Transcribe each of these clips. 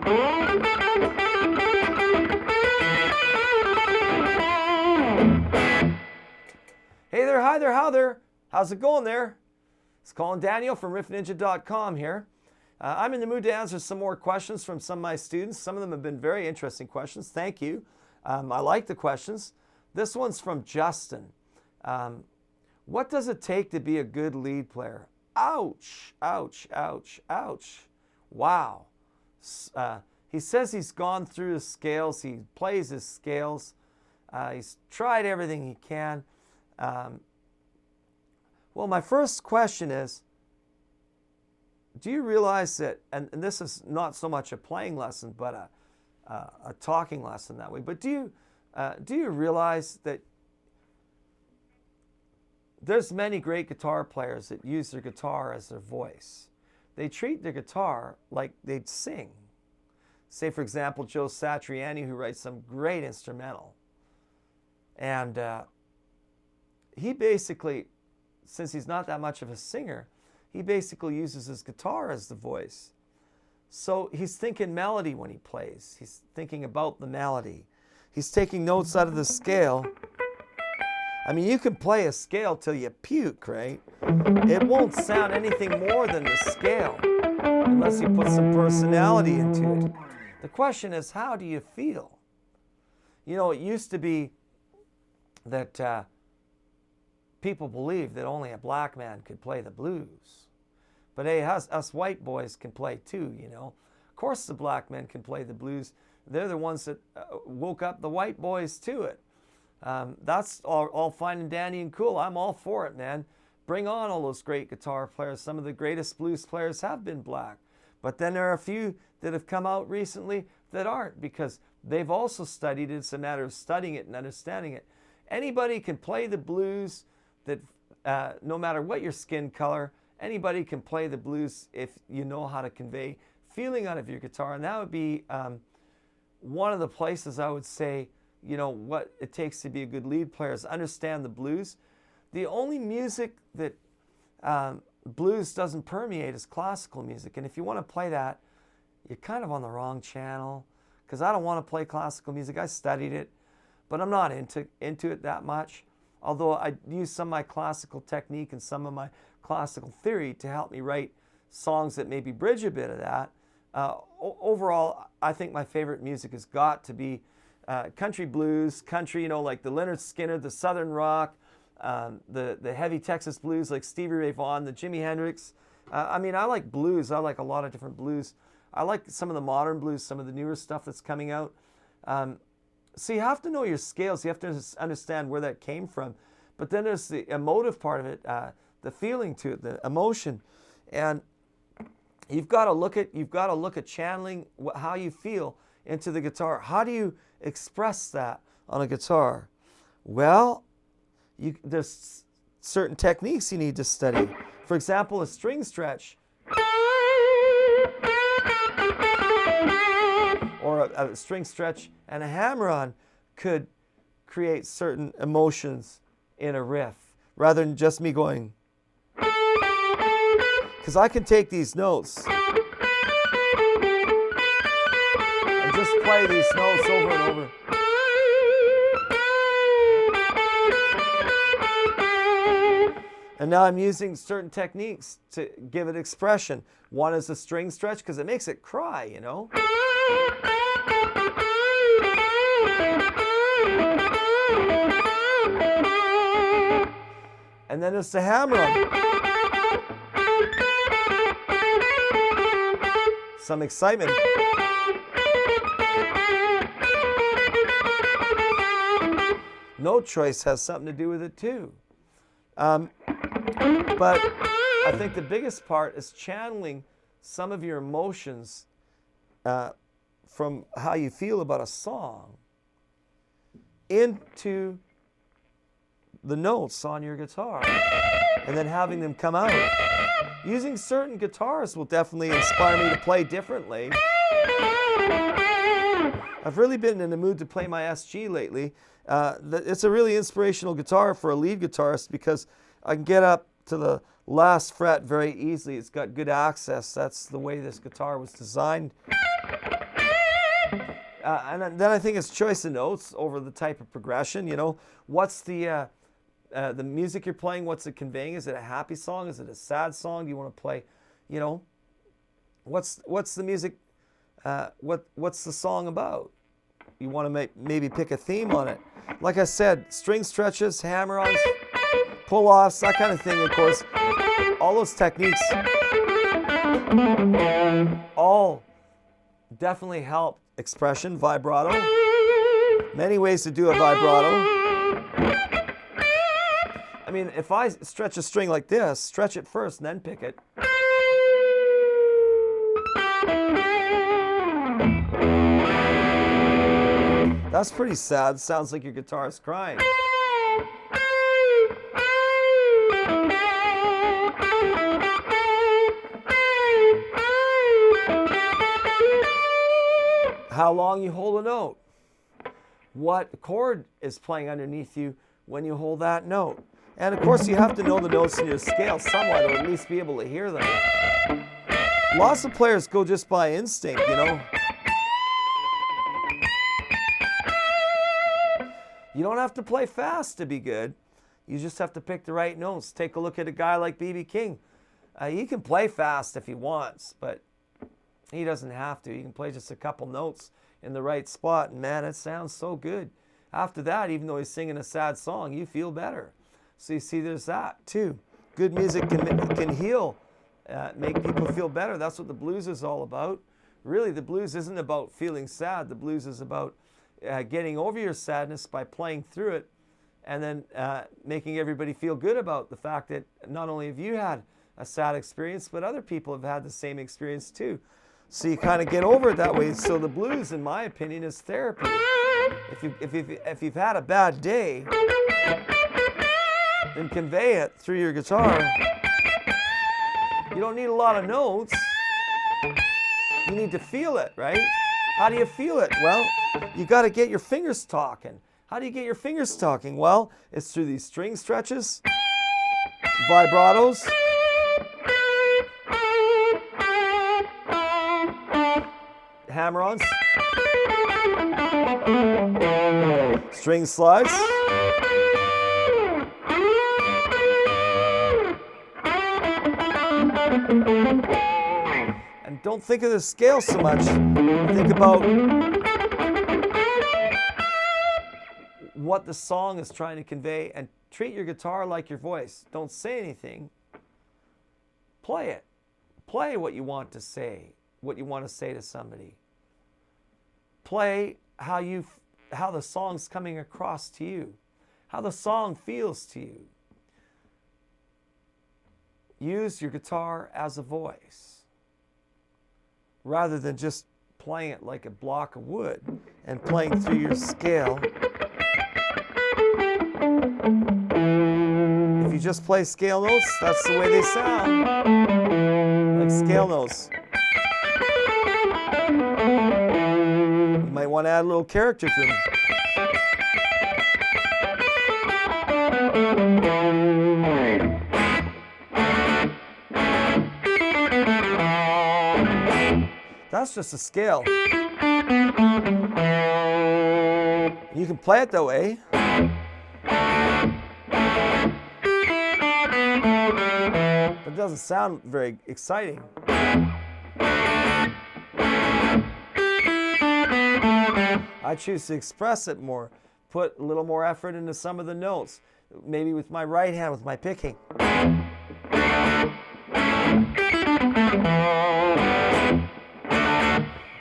Hey there, hi there, how there? How's it going there? It's Colin Daniel from riffninja.com here. I'm in the mood to answer some more questions from some of my students. Some of them have been very interesting questions. Thank you. I like the questions. This one's from Justin. What does it take to be a good lead player? Ouch, ouch, ouch, ouch. Wow. He says he's gone through his scales. He plays his scales. He's tried everything he can. Well, my first question is, do you realize that, and this is not so much a playing lesson, but a talking lesson that way, but do you realize that there's many great guitar players that use their guitar as their voice? They treat their guitar like they'd sing. Say, for example, Joe Satriani, who writes some great instrumental. And he basically, since he's not that much of a singer, he basically uses his guitar as the voice. So he's thinking melody when he plays. He's thinking about the melody. He's taking notes out of the scale. I mean, you can play a scale till you puke, right? It won't sound anything more than the scale unless you put some personality into it. The question is, how do you feel? You know, it used to be that people believed that only a black man could play the blues. But hey, us white boys can play too, you know. Of course the black men can play the blues. They're the ones that woke up the white boys to it. That's all fine and dandy and cool. I'm all for it, man. Bring on all those great guitar players. Some of the greatest blues players have been black. But then there are a few that have come out recently that aren't, because they've also studied it. It's a matter of studying it and understanding it. Anybody can play the blues, that no matter what your skin color, anybody can play the blues if you know how to convey feeling out of your guitar. And that would be one of the places I would say, you know, what it takes to be a good lead player is understand the blues. The only music that blues doesn't permeate is classical music. And if you want to play that, you're kind of on the wrong channel, because I don't want to play classical music. I studied it, but I'm not into it that much. Although I use some of my classical technique and some of my classical theory to help me write songs that maybe bridge a bit of that. Overall, I think my favorite music has got to be country blues, country, you know, like the Lynyrd Skynyrd, the Southern rock, the heavy Texas blues like Stevie Ray Vaughan, the Jimi Hendrix. I mean, I like blues. I like a lot of different blues. I like some of the modern blues, some of the newer stuff that's coming out. So you have to know your scales. You have to understand where that came from. But then there's the emotive part of it, the feeling to it, the emotion, and you've got to look at channeling how you feel into the guitar. How do you express that on a guitar? Well, there's certain techniques you need to study. For example, a string stretch, or a string stretch and a hammer-on could create certain emotions in a riff, rather than just me going. Because I can take these notes and just play these notes over and over. And now I'm using certain techniques to give it expression. One is a string stretch, because it makes it cry, you know. And then it's the hammer-on. Some excitement. Note choice has something to do with it too. But I think the biggest part is channeling some of your emotions from how you feel about a song into the notes on your guitar, and then having them come out. Using certain guitars will definitely inspire me to play differently. I've really been in the mood to play my SG lately. It's a really inspirational guitar for a lead guitarist, because I can get up to the last fret very easily. It's got good access. That's the way this guitar was designed. And then I think it's choice of notes over the type of progression. You know, what's the music you're playing? What's it conveying? Is it a happy song? Is it a sad song? Do you want to play, you know, what's the music? What's the song about? You want to maybe pick a theme on it. Like I said, string stretches, hammer-ons, pull-offs, that kind of thing. Of course, all those techniques all definitely help expression. Vibrato, many ways to do a vibrato. I mean, if I stretch a string like this, stretch it first and then pick it. That's pretty sad. Sounds like your guitar is crying. How long you hold a note. What chord is playing underneath you when you hold that note. And of course you have to know the notes in your scale somewhat, or at least be able to hear them. Lots of players go just by instinct, you know. You don't have to play fast to be good. You just have to pick the right notes. Take a look at a guy like B.B. King. He can play fast if he wants, but he doesn't have to. He can play just a couple notes in the right spot, and man, it sounds so good. After that, even though he's singing a sad song, you feel better. So you see, there's that too. Good music can heal, make people feel better. That's what the blues is all about. Really, the blues isn't about feeling sad. The blues is about getting over your sadness by playing through it, and then making everybody feel good about the fact that not only have you had a sad experience, but other people have had the same experience too. So you kind of get over it that way. So the blues, in my opinion, is therapy. If you've had a bad day, then convey it through your guitar. You don't need a lot of notes. You need to feel it, right? How do you feel it? Well, you got to get your fingers talking. How do you get your fingers talking? Well, it's through these string stretches, vibratos, hammer-ons, string slides, and don't think of the scale so much. Think about what the song is trying to convey, and treat your guitar like your voice. Don't say anything. Play it. Play what you want to say, what you want to say to somebody. Play how the song's coming across to you, how the song feels to you. Use your guitar as a voice rather than just playing it like a block of wood and playing through your scale. If you just play scale notes, that's the way they sound, like scale notes. You might want to add a little character to them. That's just a scale. You can play it that way. But it doesn't sound very exciting. I choose to express it more, put a little more effort into some of the notes, maybe with my right hand, with my picking.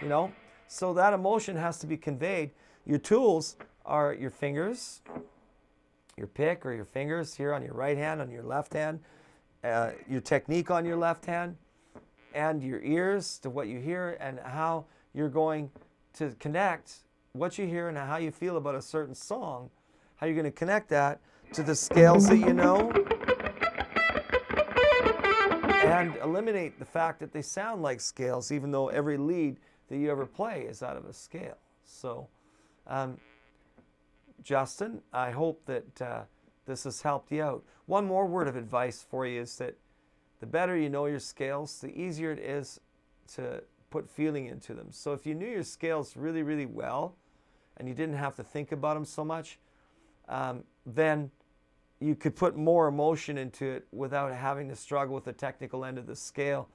You know, so that emotion has to be conveyed. Your tools are your fingers, your pick or your fingers here on your right hand, on your left hand, your technique on your left hand, and your ears to what you hear and how you're going to connect what you hear and how you feel about a certain song, how you're going to connect that to the scales that you know, and eliminate the fact that they sound like scales, even though every lead that you ever play is out of a scale. So, Justin, I hope that this has helped you out. One more word of advice for you is that the better you know your scales, the easier it is to put feeling into them. So if you knew your scales really, really well, and you didn't have to think about them so much, then you could put more emotion into it without having to struggle with the technical end of the scale.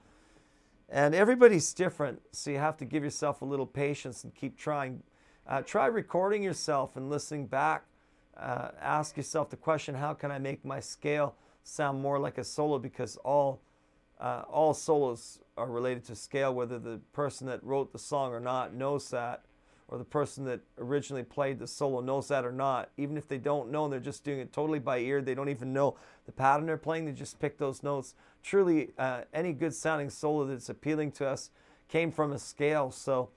And everybody's different, so you have to give yourself a little patience and keep trying. Try recording yourself and listening back. Ask yourself the question, how can I make my scale sound more like a solo? Because all solos are related to scale, whether the person that wrote the song or not knows that, or the person that originally played the solo knows that or not. Even if they don't know, they're just doing it totally by ear. They don't even know the pattern they're playing. They just pick those notes. Truly, any good sounding solo that's appealing to us came from a scale. So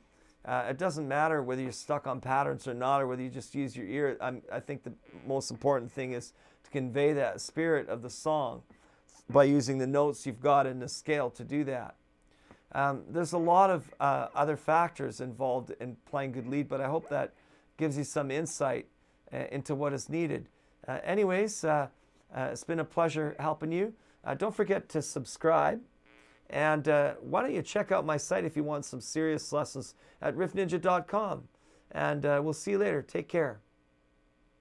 it doesn't matter whether you're stuck on patterns or not, or whether you just use your ear. I think the most important thing is to convey that spirit of the song by using the notes you've got in the scale to do that. There's a lot of other factors involved in playing good lead, but I hope that gives you some insight into what is needed. Anyways, it's been a pleasure helping you. Don't forget to subscribe. And why don't you check out my site if you want some serious lessons at riffninja.com. And we'll see you later. Take care.